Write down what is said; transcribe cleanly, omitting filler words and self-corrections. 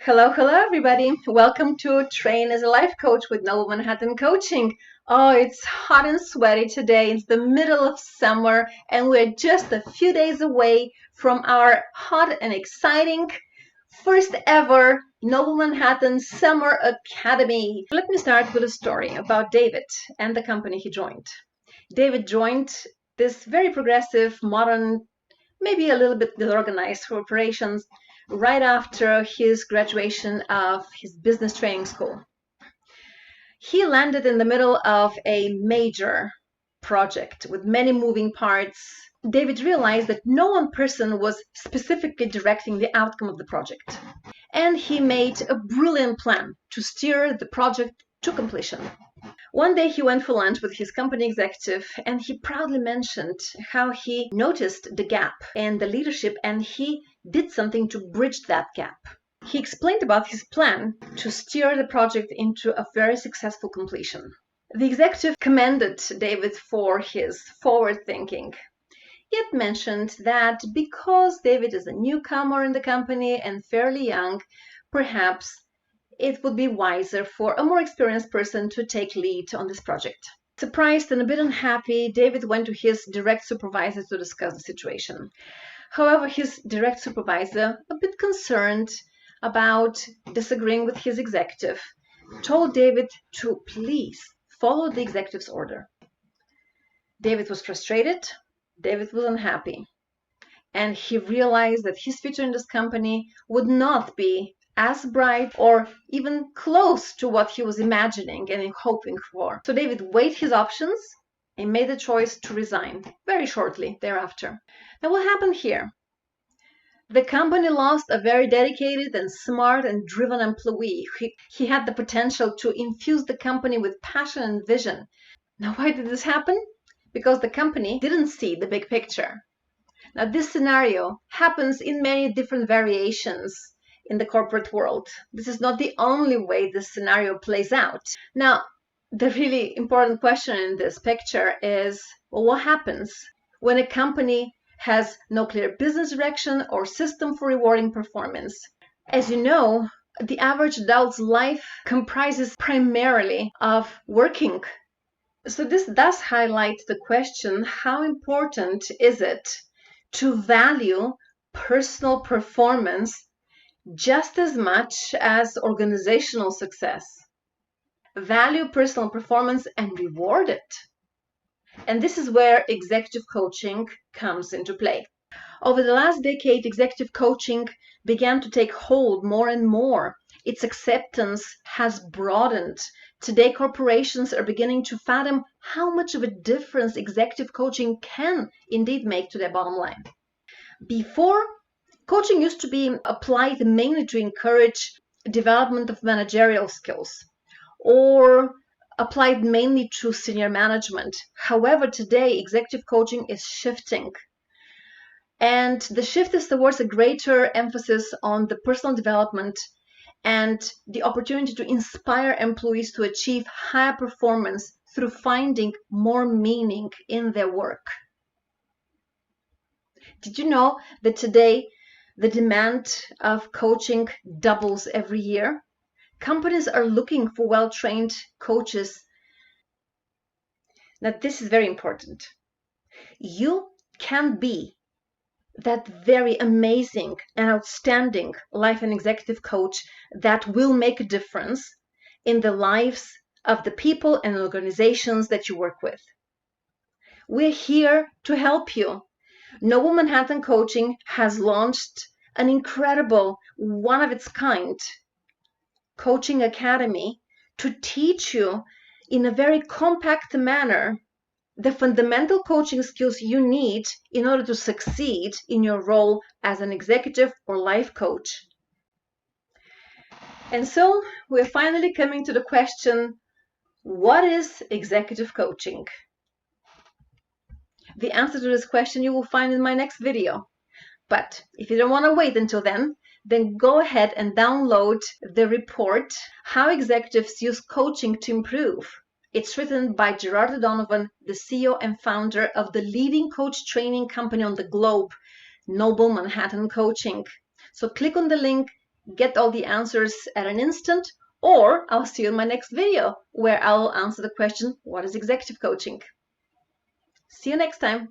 Hello, everybody. Welcome to Train as a Life Coach with Noble Manhattan Coaching. Oh, it's hot and sweaty today. It's the middle of summer, and we're just a few days away from our hot and exciting first ever Noble Manhattan Summer Academy. Let me start with a story about David and the company he joined. David joined this very progressive, modern, maybe a little bit disorganized corporations right after his graduation of his business training school. He landed in the middle of a major project with many moving parts. David realized that no one person was specifically directing the outcome of the project. And he made a brilliant plan to steer the project to completion. One day he went for lunch with his company executive and he proudly mentioned how he noticed the gap in the leadership and he did something to bridge that gap. He explained about his plan to steer the project into a very successful completion. The executive commended David for his forward thinking, yet mentioned that because David is a newcomer in the company and fairly young, perhaps it would be wiser for a more experienced person to take lead on this project. Surprised and a bit unhappy, David went to his direct supervisor to discuss the situation. However, his direct supervisor, a bit concerned about disagreeing with his executive, told David to please follow the executive's order. David was frustrated, David was unhappy, and he realized that his future in this company would not be as bright or even close to what he was imagining and hoping for. So David weighed his options and made the choice to resign very shortly thereafter. Now what happened here? The company lost a very dedicated and smart and driven employee. He had the potential to infuse the company with passion and vision. Now why did this happen? Because the company didn't see the big picture. Now this scenario happens in many different variations in the corporate world. This is not the only way this scenario plays out. Now, the really important question in this picture is, well, what happens when a company has no clear business direction or system for rewarding performance? As you know, the average adult's life comprises primarily of working. So this does highlight the question, how important is it to value personal performance just as much as organizational success? Value personal performance and reward it. And this is where executive coaching comes into play. Over the last decade, executive coaching began to take hold more and more. Its acceptance has broadened. Today, corporations are beginning to fathom how much of a difference executive coaching can indeed make to their bottom line. Before, coaching used to be applied mainly to encourage development of managerial skills or applied mainly to senior management. However, today executive coaching is shifting. And the shift is towards a greater emphasis on the personal development and the opportunity to inspire employees to achieve higher performance through finding more meaning in their work. Did you know that today the demand of coaching doubles every year? Companies are looking for well-trained coaches. Now, this is very important. You can be that very amazing and outstanding life and executive coach that will make a difference in the lives of the people and organizations that you work with. We're here to help you. Noble Manhattan Coaching has launched an incredible, one of its kind coaching academy to teach you in a very compact manner the fundamental coaching skills you need in order to succeed in your role as an executive or life coach. And so we're finally coming to the question, what is executive coaching? The answer to this question you will find in my next video. But if you don't want to wait until then go ahead and download the report, How Executives Use Coaching to Improve. It's written by Gerard O'Donovan, the CEO and founder of the leading coach training company on the globe, Noble Manhattan Coaching. So click on the link, get all the answers at an instant, or I'll see you in my next video where I'll answer the question, what is executive coaching? See you next time.